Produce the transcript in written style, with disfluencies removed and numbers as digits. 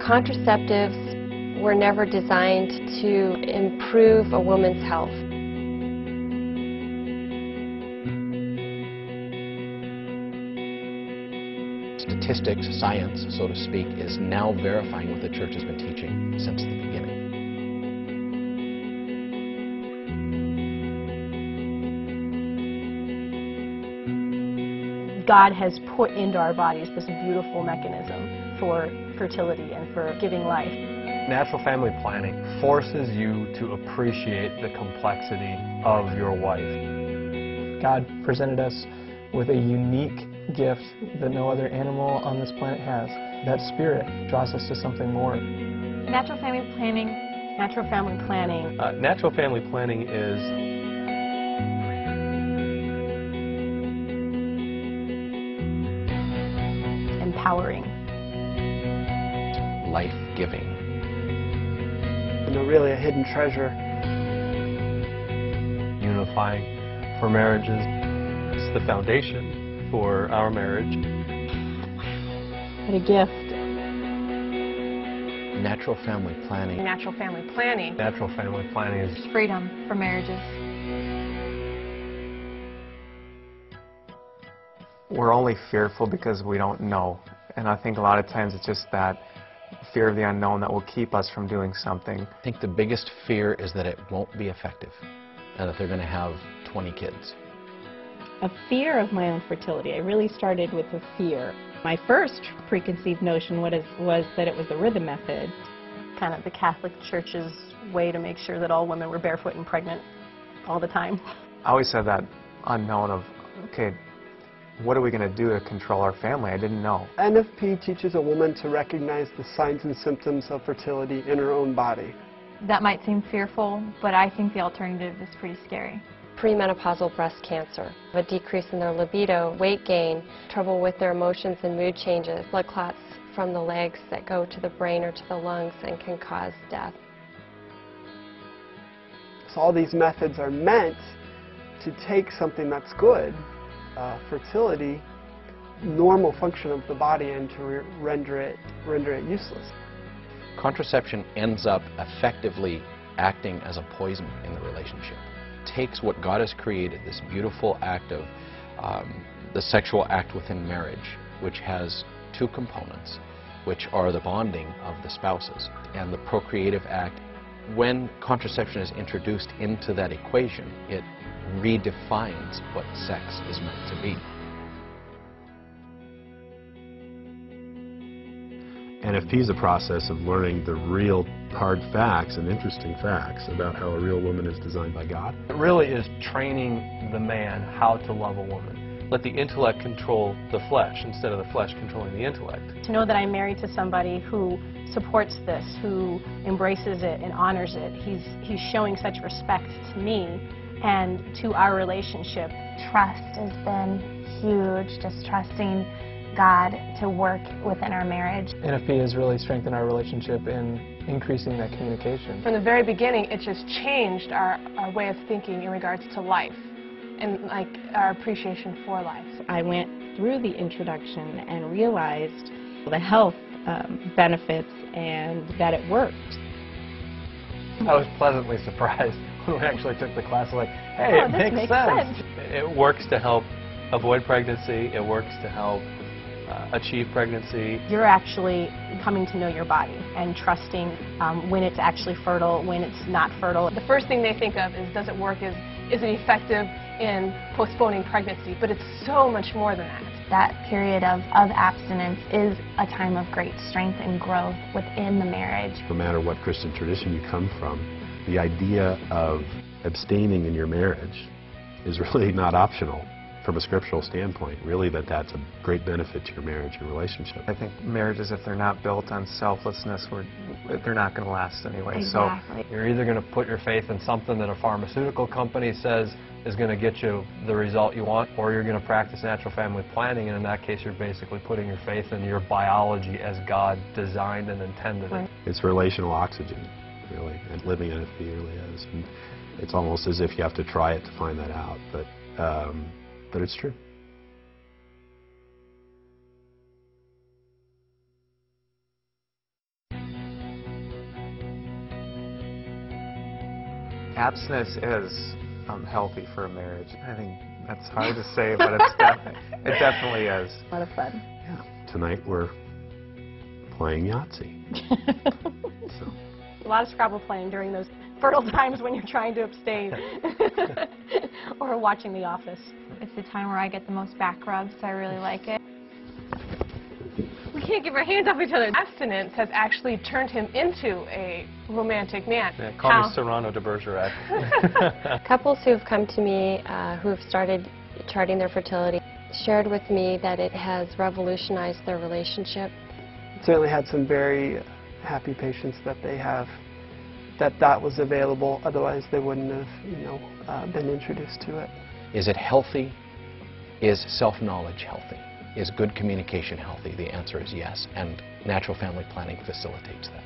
Contraceptives were never designed to improve a woman's health. Statistics, science, so to speak, is now verifying what the church has been teaching since the beginning. God has put into our bodies this beautiful mechanism for fertility and for giving life. Natural family planning forces you to appreciate the complexity of your wife. God presented us with a unique gift that no other animal on this planet has. That spirit draws us to something more. Natural family planning. Natural family planning. Natural family planning is empowering. Life-giving. Really a hidden treasure. unifying for marriages. It's the foundation for our marriage. What a gift. Natural family planning. Natural family planning. Natural family planning is Freedom for marriages. We're only fearful because we don't know. And I think a lot of times it's just that fear of the unknown that will keep us from doing something. I think the biggest fear is that it won't be effective and that they're going to have 20 kids. A fear of my own fertility. I really started with a fear. My first preconceived notion was that it was the rhythm method. Kind of the Catholic Church's way to make sure that all women were barefoot and pregnant all the time. I always had that unknown of, okay, what are we going to do to control our family? I didn't know. NFP teaches a woman to recognize the signs and symptoms of fertility in her own body. That might seem fearful, but I think the alternative is pretty scary. Premenopausal breast cancer, a decrease in their libido, weight gain, trouble with their emotions and mood changes, blood clots from the legs that go to the brain or to the lungs and can cause death. So all these methods are meant to take something that's good, fertility, normal function of the body, and to render it useless. Contraception ends up effectively acting as a poison in the relationship. It takes what God has created, this beautiful act of the sexual act within marriage, which has two components, which are the bonding of the spouses and the procreative act. When contraception is introduced into that equation, it redefines what sex is meant to be. NFP is a process of learning the real hard facts and interesting facts about how a real woman is designed by God. It really is training the man how to love a woman. Let the intellect control the flesh instead of the flesh controlling the intellect. To know that I'm married to somebody who supports this, who embraces it and honors it. He's showing such respect to me and to our relationship. Trust has been huge, just trusting God to work within our marriage. NFP has really strengthened our relationship in increasing that communication. From the very beginning, it just changed our way of thinking in regards to life and like our appreciation for life. I went through the introduction and realized the health benefits and that it worked. I was pleasantly surprised when we actually took the class, like, hey, it makes sense. It works to help avoid pregnancy. It works to help achieve pregnancy. You're actually coming to know your body and trusting when it's actually fertile, when it's not fertile. The first thing they think of is, does it work? Is it effective in postponing pregnancy? But it's so much more than that. That period of abstinence is a time of great strength and growth within the marriage. No matter what Christian tradition you come from, the idea of abstaining in your marriage is really not optional from a scriptural standpoint. Really, that's a great benefit to your marriage and relationship. I think marriages, if they're not built on selflessness, they're not going to last anyway. Exactly. So you're either going to put your faith in something that a pharmaceutical company says is going to get you the result you want, or you're going to practice natural family planning, and in that case you're basically putting your faith in your biology as God designed and intended it. It's relational oxygen, really, and living in it really is. And it's almost as if you have to try it to find that out, but it's true. abstinence is healthy for a marriage. I think that's hard to say, but it definitely is. A lot of fun. Yeah. Tonight we're playing Yahtzee. So. A lot of Scrabble playing during those fertile times when you're trying to abstain. Or watching The Office. It's the time where I get the most back rubs, so I really like it. We can't give our hands off each other. Abstinence has actually turned him into a romantic man. Yeah, call me Cyrano de Bergerac. Couples who have come to me who have started charting their fertility shared with me that it has revolutionized their relationship. Certainly had some very happy patients that they have, that was available, otherwise they wouldn't have been introduced to it. Is it healthy? Is self-knowledge healthy? Is good communication healthy? The answer is yes, and natural family planning facilitates that.